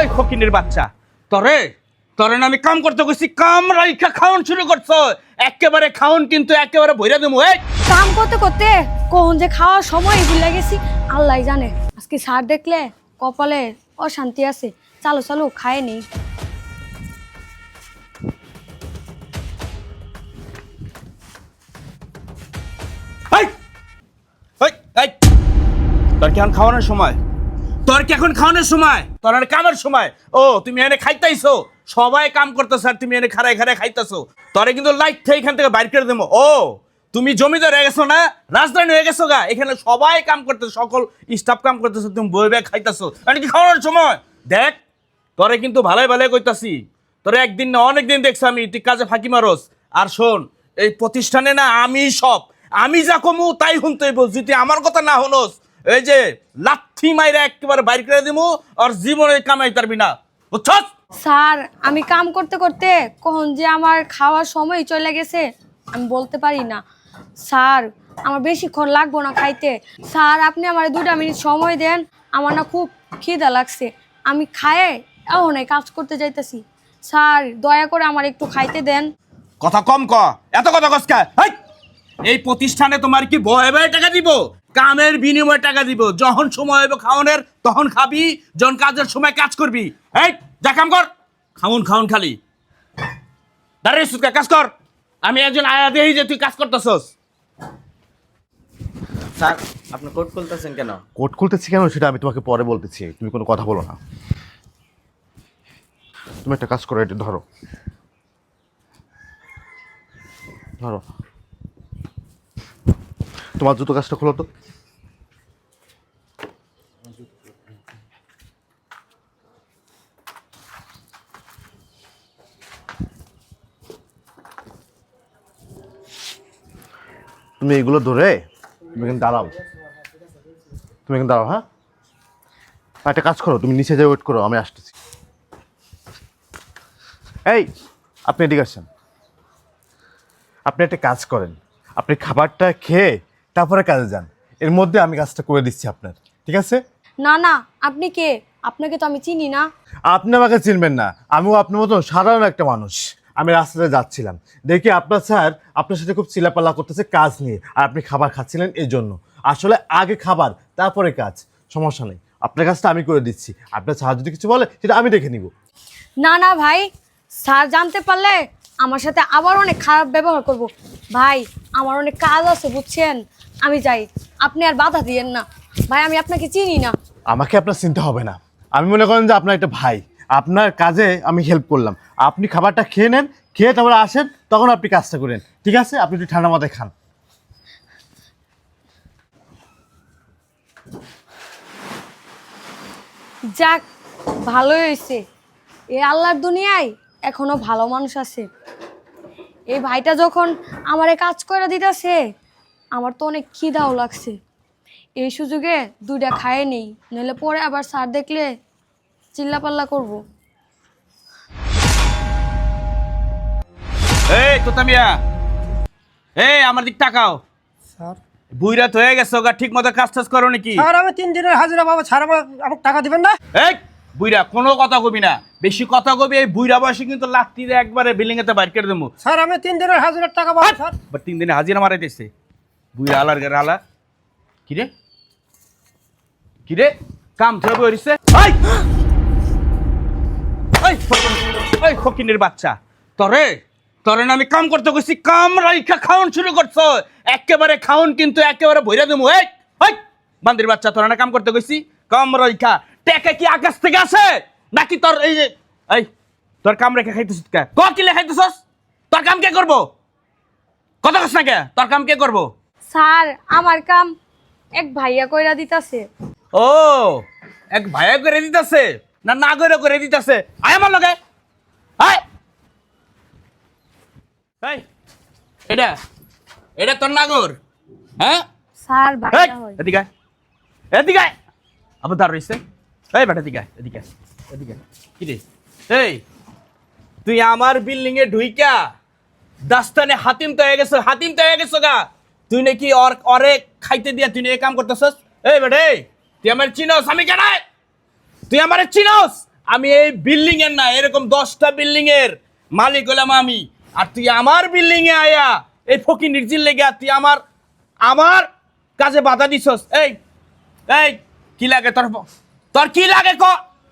ওই ফকিনের বাচ্চা, তরে তরে না আমি কাম করতে গেছি, কাম রাইখা খাওন শুরু করছো। একেবারে খাওন কিন্তু একেবারে ভইরা দেবো। এই কাম করতে করতে কখন যে খাওয়ার সময় ভুলে গেছি আল্লাহ জানে। আজকে স্যার দেখলে কপালে অশান্তি আছে। চলো চলো খায় নেই। এই এই এই তোর কি এখন খাওয়ানোর সময়? তোর কি এখন খাওয়ানোর সময়? তোর আর কামের সময়? ও তুমি এনে খাইতেইছো, সবাই কাম করতেছ আর তুমি এনে খাড়ায় খাড়ায় খাইতেছো। তোরে কিন্তু লাইট থেকে এখান থেকে বাইর করে দেবো। ও তুমি জমিদার হয়ে গেছো না, রাজধানী হয়ে গেছো গা, এখানে সবাই কাম করতেছে, সকল স্টাফ কাম করতেছো, তুমি বই ব্যাগ খাইতেছো, মানে কি খাওয়ানোর সময়? দেখ তোরে কিন্তু ভালোই ভালোই কইতাছি, তোরে একদিন না অনেকদিন দেখছি আমি তুই কাজে ফাঁকি মারস। আর শোন, এই প্রতিষ্ঠানে না আমি সব, আমি যা কমু তাই শুনতে হইব। যদি আমার কথা না হনস, এই যে লাথি মাইরা একেবারে বাইর করে দিমু, আর জীবনে কামাই পারবি না, বুঝছস? স্যার আমি কাম করতে করতে কখন যে আমার খাওয়ার সময় চলে গেছে আমি বলতে পারি না। স্যার আমার বেশিক্ষণ লাগবো না খাইতে। স্যার আপনি আমার 2টা মিনিট সময় দেন, আমার না খুব খিদা লাগছে। আমি খায়ে এখন কাজ করতে যাইতেছি। স্যার দয়া করে আমার একটু খাইতে দেন। কথা কম ক, এত কথা কস কা? হেই, এই প্রতিষ্ঠানে তোমার কি বয়ে বয়ে টাকা দিব? কামের বিনিময়ে টাকা দিব। যখন সময় হবে খাওয়ানোর তখন খাবি, যখন কাজের সময় কাজ করবি। এই যা কাম কর, খাউন খাউন খালি দাঁড়িয়ে সুৎকা কাজ কর। আমি একজন আয়া দেই যে তুই কাজ করতেছস। স্যার আপনি কোট খুলতেছেন কেন? কোট খুলতেছি কেন সেটা আমি তোমাকে পরে বলতেছি, তুমি কোনো কথা বলো না। তুমি একটা কাজ করো, এটা ধরো ধরো, তোমার জুতো কাজটা খোলো তো। তুমি এগুলো ধরে তুমি এখানে দাঁড়াও, তুমি এখানে দাঁড়াও। হ্যাঁ একটা কাজ করো, তুমি নিচে যাই ওয়েট করো, আমি আসতেছি। এই আপনি এদিকে আসেন। আপনি একটা কাজ করেন, আপনি খাবারটা খেয়ে তারপরে কাজে যান, এর মধ্যে আমি কাজটা করে দিচ্ছি আপনার, ঠিক আছে? না না আপনি কে? আপনাকে তো আমি চিনি না। আপনি আমাকে চিনবেন না, আমিও আপনার মতো সাধারণ একটা মানুষ। আমি রাস্তাতে যাচ্ছিলাম, দেখি আপনার স্যার আপনার সাথে খুব চিলাপাল্লা করতেছে কাজ নিয়ে, আর আপনি খাবার খাচ্ছিলেন এই জন্য। আসলে আগে খাবার তারপরে কাজ, সমস্যা নেই, আপনার কাজটা আমি করে দিচ্ছি। আপনার স্যার যদি কিছু বলে সেটা আমি দেখে নিব। না না ভাই, স্যার জানতে পারলে আমার সাথে আবার অনেক খারাপ ব্যবহার করব। ভাই আমার অনেক কাজ আছে বুঝছেন, আমি যাই, আপনি আর বাধা দিয়েন না। ভাই আমি আপনাকে চিনি না। আমাকে আপনার চিন্তা হবে না, আমি মনে করেন যে আপনার একটা ভাই, আপনার কাজে আমি হেল্প করলাম। আপনি খাবারটা খেয়ে নেন, খেয়ে তারপরে আসেন, তখন আপনি কাজটা করেন, ঠিক আছে? আপনি একটু ঠান্ডা মাথায় খান। যাক ভালোই হয়েছে, এই আল্লাহর দুনিয়ায় এখনো ভালো মানুষ আছে। এই ভাইটা যখন আমারে কাজ করে দিতেছে আমার তো অনেক খিদাও লাগছে। এই সুযোগে 2টা খায় নেই, নইলে পরে আবার স্যার দেখলে চিল্লাপাল্লা করব। এই তোতামিয়া, এই আমার দিক তাকাও। স্যার বুইরাত হয়ে গেছো গা, ঠিক মতো কাজ টাজ করো নাকি? স্যার আমি 3 দিনের হাজিরা পাবো, স্যার আমাকে টাকা দিবেন না? এই বুইরা কোনো কথা কবি না, বেশি কথা কবি এই বুইরা বয়সে কিন্তু লাত্তি দিয়ে একবারে বিল্ডিং এতে বাইর করে দেবো। স্যার আমি 3 দিনের হাজিরার টাকা পাবো স্যার। বাট 3 দিনে হাজিরা মারাইতেছে বুইরা আলার গারে আলা। কিরে কিরে কাম ধরে বইরিছে? এই এই এই ফকিনের বাচ্চা, তরে তরে না আমি কাম করতে গেছি, কাম রাইখা খাওন শুরু করছো। একেবারে খাওন কিন্তু একেবারে ভইরা দেবো। এই এই বান্দির বাচ্চা, তোরা না কাম করতে গেছি, কাম রাইখা। টেকা কি আকাশ থেকে আসে নাকি তোর? এই যে এই তোর কাম রেখে খাইতেছিস কে? ক কি লেখাইতেছস? তোর কাম কে করবো? কথা কস না কে? তোর কাম কে করবো? স্যার আমার কাম এক ভাইয়া কইরা দিতাছে। ও এক ভাইয়া করে দিতেছে না না করে দিতেছে? আয় আমার লগে আয়। এই এটা এটা তোর নাগর? হ্যাঁ স্যার ভাইয়া হয়। এদিকে আয়, এদিকে আয়। আবার দাঁড় রইছে। এই বেটা এদিকে আয়, এদিকে আয়, এদিকে আয়। কি রে এই তুই আমার বিল্ডিং এ ঢুইকা দাস্তানে হাতিম তো হয়ে গেছো, হাতিম তো হয়ে গেছো গা। তুই নাকি অরে খাইতে দিয়া তুই এই কাম করতেছস? এই বেটা তুই আমার চিনোস আমি কেন? তুই আমার চিনোস? আমি এই বিল্ডিং এর না, এরকম 10টা বিল্ডিং এর মালিক হলাম আমি। আর তুই আমার বিল্ডিং এ আয়া এই ফকির নির্জিল লেগে তুই আমার কাজে বাধা দিছস। এই এই কি লাগে তোর? তোর কি লাগে ক?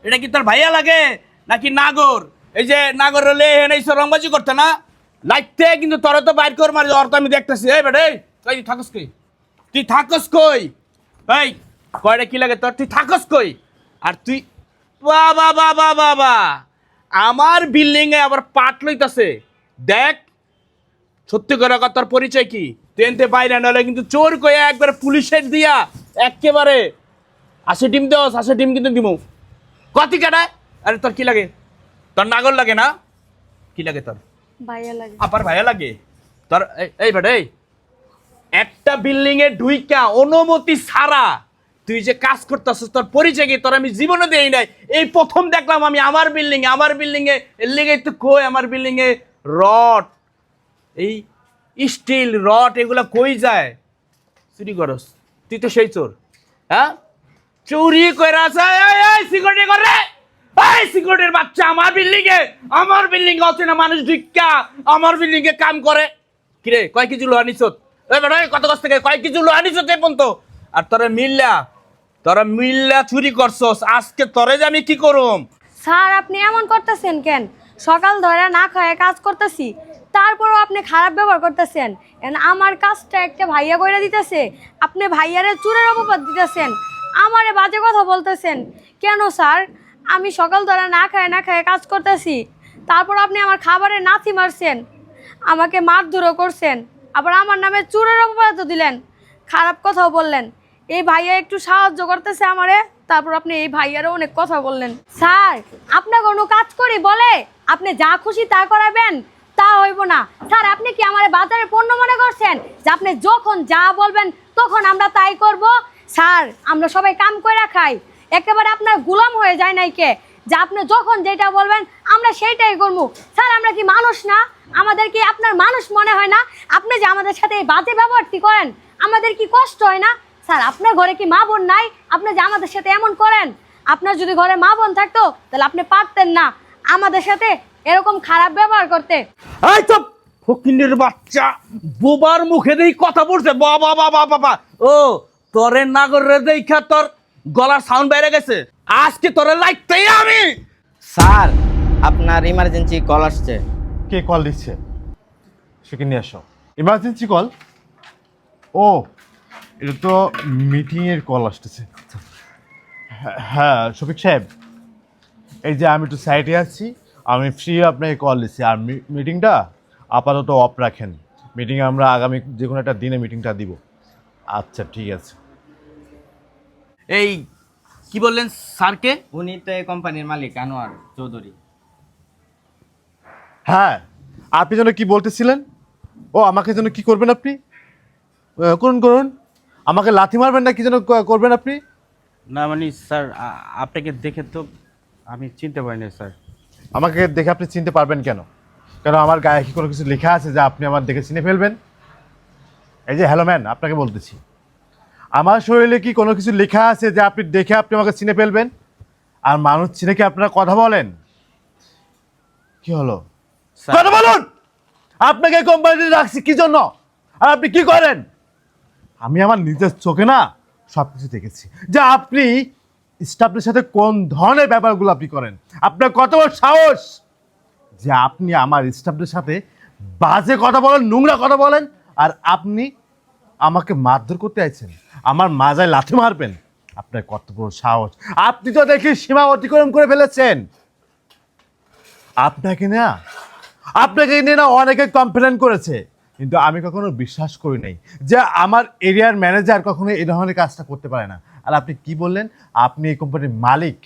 এটা কি তোর ভাইয়া লাগে নাকি নাগর? এই যে নাগর হলে এনে রংবাজি করতে না লাগতে, কিন্তু তোর তো বাইর কর মারি। ওর তো আমি দেখতেছি। এই বেটা, তুই থাকস কই? তুই থাকস কই? এই কয়টা কি লাগে তোর? তুই থাকস কই? আর তুই বাবা বাবা বাবা আমার বিল্ডিং এ আবার পাট লইতাছে। দেখ সত্যি করে কথা, তোর পরিচয় কি? তুই এনতে বাইরে নাহলে কিন্তু চোর কয়ে একবারে পুলিশের দিয়া একেবারে 80 ডিম দেওয়া, 80 ডিম কিন্তু দিমু। কতি কাটায়? আরে তোর কি লাগে? তোর নাগর লাগে না? কি লাগে তোর? ভাইয়া লাগে। আপার ভাইয়া লাগে তোর? এই বেটা, এই একটা বিল্ডিং এ ঢুইকা অনুমতি ছাড়া তুই যে কাজ করতেছিস, তোর পরিচয় কি? তোর আমি জীবনে দেই নাই, এই প্রথম দেখলাম আমি আমার বিল্ডিং এ এর লেগে তো কই আমার বিল্ডিং এ রড, এই স্টিল রড এগুলা কই যায়? চুরি করস তুই তো সেই চোর। হ্যাঁ, চুরি কইরা যায়। এই সিকিউরিটি করে, এই সিকিউরিটির বাচ্চা আমার বিল্ডিং এ অচেনা মানুষ ঢুকা আমার বিল্ডিং এ কাম করে। কিরে কয় কেজি লোহা নিছত? এই বেটা, কত কষ্ট থেকে কয় কেজি লোহা নিছত এই পর্যন্ত? আর তোরা মিল্লা চুরি করছস। আজকে তোরে যে আমি কি করুম? স্যার আপনি এমন করতেছেন কেন? সকাল ধরে না খায় কাজ করতেছি, তারপরও আপনি খারাপ ব্যবহার করতেছেন। আমার কাজটা একটা ভাইয়া কইরা দিতেছে, আপনি ভাইয়ারে চুরের অপবাদ দিতেছেন, আমারে বাজে কথা বলতেছেন কেন স্যার? আমি সকাল ধরে না খায় কাজ করতেছি, তারপর আপনি আমার খাবারে নাথি মারছেন, আমাকে মারধরও করছেন, আবার আমার নামে চুরের অপবাদ দিলেন, খারাপ কথাও বললেন। এই ভাইয়া একটু সাহায্য করতেছে আমারে, তারপর আপনি এই ভাইয়ারও অনেক কথা বললেন। স্যার আপনার কোনো কাজ করি বলে আপনি যা খুশি তা করাবেন, তা হইব না। স্যার আপনি কি আমার বাজারে পণ্য মনে করছেন যে আপনি যখন যা বলবেন তখন আমরা তাই করব? স্যার আমরা সবাই কাম করে খাই, একেবারে আপনার গোলাম হয়ে যায় নাই কে যে আপনি যখন যেটা বলবেন আমরা সেইটাই করবো? স্যার আমরা কি মানুষ না? আমাদের কি আপনার মানুষ মনে হয় না? আপনি যে আমাদের সাথে এই বাজে ব্যবহারটি করেন, আমাদের কি কষ্ট হয় না? স্যার আপনার ঘরে কি মা বোন নাই? আপনি যে আমাদের সাথে এমন করেন, আপনার যদি ঘরে মা বোন থাকতো তাহলে আপনি পারতেন না আমাদের সাথে এরকম খারাপ ব্যবহার করতে। এই তো ফকিনের বাচ্চা বোবার মুখে দেই কথা বলছে। বাবা বাবা বাবা, ও তোরে নাগরের দেখা তোর গলার সাউন্ড বাইরে গেছে। আজকে তোরে লাগতেই আমি। স্যার আপনার ইমার্জেন্সি কল আসছে। কে কল দিচ্ছে? সেকে নিয়ে আসো। Emergency call? ও এটা তো মিটিংয়ের কল আসতেছে। হ্যাঁ শফিক সাহেব, এই যে আমি একটু সাইডে আছি, আমি ফ্রি আপনাকে কল দিচ্ছি। আর মিটিংটা আপাতত অফ রাখেন, মিটিংয়ে আমরা আগামী যে কোনো একটা দিনে মিটিংটা দিব। আচ্ছা ঠিক আছে। এই কি বললেন স্যারকে? উনি তো এই কোম্পানির মালিক আনোয়ার চৌধুরী। হ্যাঁ আপনি যেন কি বলতেছিলেন? ও আমাকে যেন কি করবেন আপনি? করুন, আমাকে লাথি মারবেন না কি যেন করবেন আপনি? না মানে স্যার আপনাকে দেখে তো আমি চিনতে পারিনি স্যার। আমাকে দেখে আপনি চিনতে পারবেন কেন? কেন আমার গায়ে কি কোনো কিছু লেখা আছে যে আপনি আমার দেখে চিনে ফেলবেন? এই যে হ্যালো ম্যান, আপনাকে বলতেছি, আমার শরীরে কি কোনো কিছু লেখা আছে যে আপনি দেখে আপনি আমাকে চিনে ফেলবেন? আর মানুষ চিনে কি আপনারা কথা বলেন? কি হলো, কথা বলুন। আপনাকে কোম্পানিতে রাখছি কি জন্য, আর আপনি কি করেন? আমি আমার নিজের চোখে না সব কিছু দেখেছি যে আপনি স্টাফদের সাথে কোন ধরনের ব্যাপারগুলো আপনি করেন। আপনার কত বড় সাহস যে আপনি আমার স্টাফদের সাথে বাজে কথা বলেন, নোংরা কথা বলেন, আর আপনি আমাকে মারধর করতে আইছেন, আমার মাজায় লাথি মারবেন? আপনার কত বড় সাহস! আপনি তো দেখি সীমা অতিক্রম করে ফেলেছেন। আপনাকে নিয়ে না অনেকে কমপ্লেন করেছে, কিন্তু আমি কখনো বিশ্বাস করি নাই যে আমার এরিয়ার ম্যানেজার কখনো এই ধরনের কাজটা করতে পারে না। আর আপনি কি বললেন? আপনি এই কোম্পানির মালিক,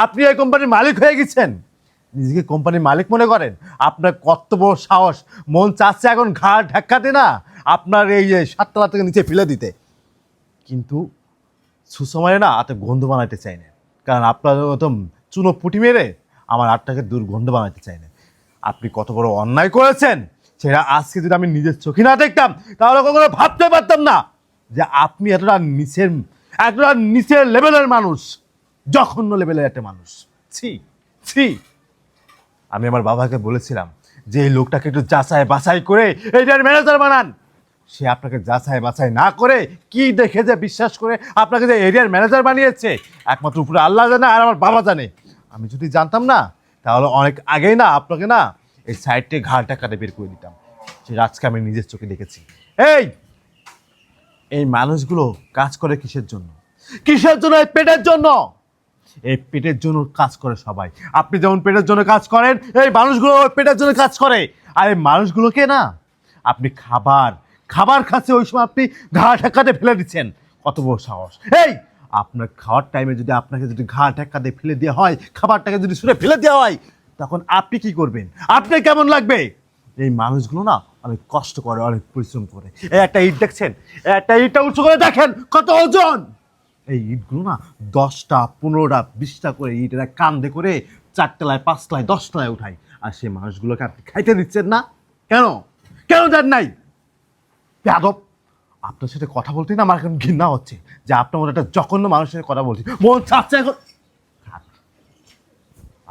আপনি এই কোম্পানির মালিক হয়ে গেছেন, নিজেকে কোম্পানির মালিক মনে করেন? আপনার কত বড় সাহস! মন চাচ্ছে এখন ঘাড় ধাক্কাতে না আপনার এই যে 7 তলা থেকে নিচে ফেলে দিতে, কিন্তু সুসময়ে না এত গন্ধ বানাইতে চাই না, কারণ আপনার মতো চুনো পুটি মেরে আমার আটটাকে দুর্গন্ধ বানাইতে চাই না। আপনি কত বড় অন্যায় করেছেন সেটা আজকে যদি আমি নিজের চোখে না দেখতাম তাহলে কখনো ভাবতে পারতাম না যে আপনি এতটা নিচের লেভেলের মানুষ, জঘন্য লেভেলের একটা মানুষ। ছি, ছি, আমি আমার বাবাকে বলেছিলাম যে এই লোকটাকে একটু যাচাই বাছাই করে এইটার ম্যানেজার বানান। সে আপনাকে যাচাই বাছাই না করে কি দেখে যে বিশ্বাস করে আপনাকে যে এরিয়ার ম্যানেজার বানিয়েছে, একমাত্র উপরে আল্লাহ জানে আর আমার বাবা জানে। আমি যদি জানতাম না তাহলে অনেক আগেই না আপনাকে না এই সাইডে ঘাড়টা কাটে বের করে দিতাম। সে আজকে আমি নিজের চোখে দেখেছি। এই মানুষগুলো কাজ করে কিসের জন্য? কিসের জন্য? এই পেটের জন্য। এই পেটের জন্য কাজ করে সবাই। আপনি যেমন পেটের জন্য কাজ করেন, এই মানুষগুলো পেটের জন্য কাজ করে। আর এই মানুষগুলোকে না আপনি খাবার খাচ্ছে, ওই সময় আপনি ঘা ঠেকাতে ফেলে দিচ্ছেন। কত বড় সাহস! আপনার খাওয়ার টাইমে যদি আপনাকে যদি ঘা ঠেকাতে ফেলে দেওয়া হয়, খাবারটাকে যদি ছুঁড়ে ফেলে দেওয়া হয়, তখন আপনি কি করবেন? আপনি কেমন লাগবে? এই মানুষগুলো না অনেক কষ্ট করে, অনেক পরিশ্রম করে। এই একটা ইট দেখছেন, একটা ইটটা উঁচু করে দেখেন কত ওজন। এই ইটগুলো না 10টা 15টা 20টা করে ইটেরা কান্দে করে 4 তলায় 5 তলায় 10 তলায় উঠায়। আর সেই মানুষগুলোকে আপনি খাইতে দিচ্ছেন না কেন? কেন দেন নাই? যাদব, আপনার সাথে কথা বলতে না আমার এখন ঘৃণা হচ্ছে যে আপনার মতো একটা জঘন্য মানুষের সাথে কথা বলছি। মন চাচ্ছে এখন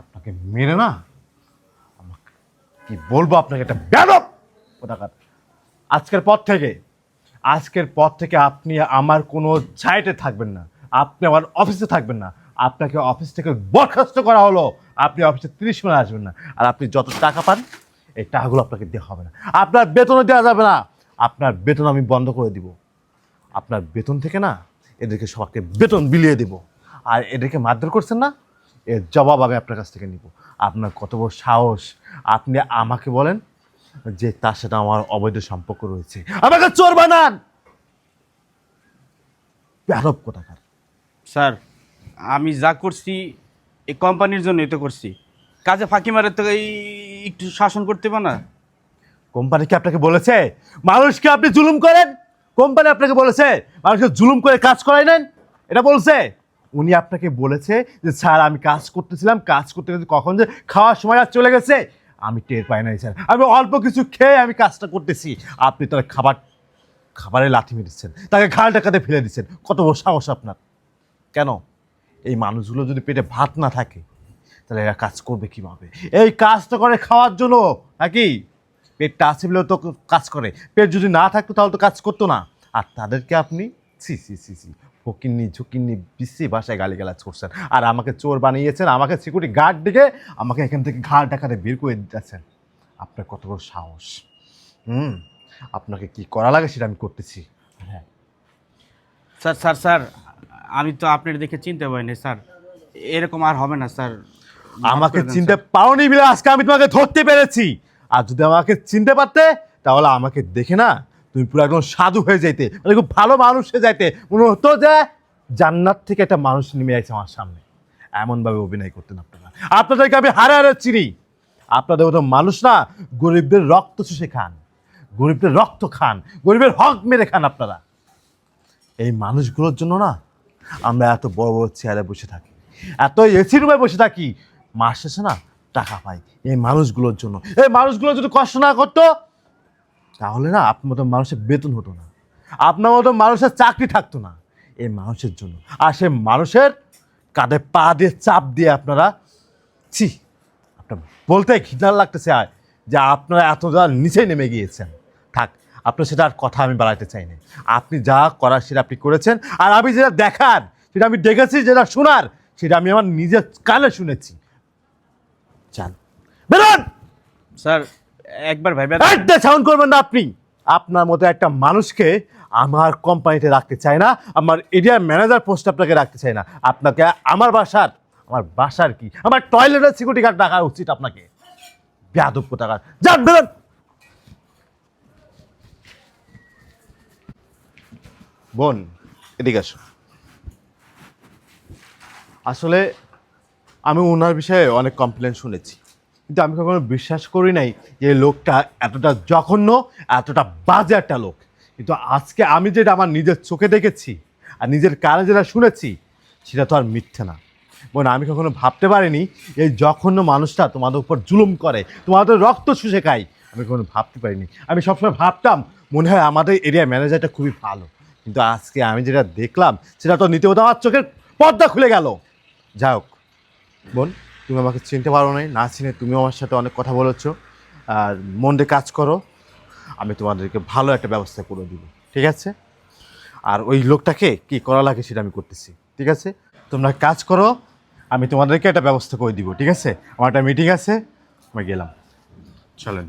আপনাকে মেরে না আমাকে কি বলবো আপনাকে, একটা যাদব কোথাকার। আজকের পর থেকে আপনি আমার কোনো সাইটে থাকবেন না, আপনি আমার অফিসে থাকবেন না। আপনাকে অফিস থেকে বরখাস্ত করা হলো। আপনি অফিসে 30 মিনিট আসবেন না। আর আপনি যত টাকা পান এই টাকাগুলো আপনাকে দেওয়া হবে না। আপনার বেতনও দেওয়া যাবে না। আপনার বেতন আমি বন্ধ করে দিব। আপনার বেতন থেকে না এদেরকে সবাইকে বেতন বিলিয়ে দেব। আর এদেরকে মারধর করছেন না, এর জবাব আমি আপনার কাছ থেকে নিব। আপনার কত বড় সাহস আপনি আমাকে বলেন যে তার সাথে আমার অবৈধ সম্পর্ক রয়েছে, আমাকে চোর বানান। বেয়াদব কোথাকার। স্যার, আমি যা করছি এই কোম্পানির জন্যই তো করছি। কাজে ফাঁকি মারে তো এই একটু শাসন করতে পারে না? কোম্পানি কি আপনাকে বলেছে মানুষকে আপনি জুলুম করেন? কোম্পানি আপনাকে বলেছে মানুষকে জুলুম করে কাজ করাই নেন? এটা বলছে? উনি আপনাকে বলেছে যে স্যার আমি কাজ করতেছিলাম, কাজ করতে করতে কখন যে খাওয়ার সময় আর চলে গেছে আমি টের পাই নাই স্যার, আমি অল্প কিছু খেয়ে আমি কাজটা করতেছি। আপনি তার খাবারে লাথি মেরেছেন, তাকে ঘাড় টাকাতে ফেলে দিচ্ছেন। কত বড় সাহস আপনার! কেন? এই মানুষগুলো যদি পেটে ভাত না থাকে তাহলে এরা কাজ করবে কিভাবে? এই কাজ তো করে খাওয়ার জন্য নাকি? পেটটা আছে বলেও তো কাজ করে, পেট যদি না থাকতো তাহলে তো কাজ করতো না। আর তাদেরকে আপনি সি ফকিন্নি ঝুঁকিন্নি বিশ্রী ভাষায় গালিগালাজ করছেন। আর আমাকে চোর বানিয়েছেন, আমাকে সিকিউরিটি গার্ড ডেকে আমাকে এখান থেকে ঘাড় টাকাতে বের করে দিতেছেন। আপনার কত বড় সাহস! আপনাকে কি করা লাগে সেটা আমি করতেছি। হ্যাঁ স্যার, আমি তো আপনার দেখে চিনতে পারিনি স্যার। এরকম আর হবে না স্যার। আমাকে চিনতে পারোনি বলে আজকে আমি তোমাকে ধরতে পেরেছি। আর যদি আমাকে চিনতে পারতে তাহলে আমাকে দেখে না তুমি পুরো একদম সাধু হয়ে যাইতে, মানে খুব ভালো মানুষ হয়ে যাইতে। মনে হতো যে জান্নাত থেকে একটা মানুষ নেমে আসছে আমার সামনে। এমনভাবে অভিনয় করতেন আপনারা। আপনাদেরকে আমি হারে চিনি। আপনাদের মতো মানুষ না গরিবদের রক্ত চুষে খান, গরিবদের রক্ত খান, গরিবের হক মেরে খান আপনারা। এই মানুষগুলোর জন্য না আমরা এত বড় বড় চেয়ারে বসে থাকি, এত এসি রুমে বসে থাকি, মাস শেষে না টাকা পাই এই মানুষগুলোর জন্য। এই মানুষগুলো যদি কষ্ট না করতো তাহলে না আপনার মতো মানুষের বেতন হতো না, আপনার মতো মানুষের চাকরি থাকতো না। এই মানুষের জন্য। আর সে মানুষের কাঁধে পা দিয়ে চাপ দিয়ে আপনারা আপনার বলতে ঘৃণা লাগতেছে আর যে আপনারা এতটা নিচে নেমে গিয়েছেন। থাক, আপনার সেটা আর কথা আমি বাড়াইতে চাই না। আপনি যা করার সেটা আপনি করেছেন, আর আমি যেটা দেখার সেটা আমি দেখেছি, যেটা শোনার সেটা আমি আমার নিজের কানে শুনেছি। চান বেরোন। স্যার, একবার ভাইবা সাউন্ড করবেন না আপনি। আপনার মতো একটা মানুষকে আমার কোম্পানিতে রাখতে চাই না, আমার এরিয়া ম্যানেজার পোস্ট আপনাকে রাখতে চাই না। আপনাকে আমার বাসার কি আমার টয়লেটের সিকিউরিটি গার্ড রাখা উচিত আপনাকে। বেয়াদব কোথাকার, যান বেরোন। বোন এদিকে আসো। আসলে আমি ওনার বিষয়ে অনেক কমপ্লেন শুনেছি, কিন্তু আমি কখনো বিশ্বাস করি নাই যে লোকটা এতটা জঘন্য, এতটা বাজে একটা লোক। কিন্তু আজকে আমি যেটা আমার নিজের চোখে দেখেছি আর নিজের কানে যেটা শুনেছি সেটা তো আর মিথ্যে না। বোন, আমি কখনো ভাবতে পারিনি এই জঘন্য মানুষটা তোমাদের উপর জুলুম করে, তোমাদের রক্ত শুষে খায়। আমি কখনো ভাবতে পারিনি। আমি সবসময় ভাবতাম মনে হয় আমাদের এরিয়া ম্যানেজারটা খুবই ভালো, কিন্তু আজকে আমি যেটা দেখলাম সেটা তো নিতে হতো আমার চোখের পর্দা খুলে গেল। যাই হোক বোন, তুমি আমাকে চিনতে পারো নাই, না চিনে তুমিও আমার সাথে অনেক কথা বলেছো। আর মন দিয়ে কাজ করো, আমি তোমাদেরকে ভালো একটা ব্যবস্থা করে দিব, ঠিক আছে? আর ওই লোকটাকে কি করা লাগে সেটা আমি করতেছি, ঠিক আছে? তোমরা কাজ করো, আমি তোমাদেরকে একটা ব্যবস্থা করে দিব, ঠিক আছে? আমার একটা মিটিং আছে, আমি গেলাম, চলেন।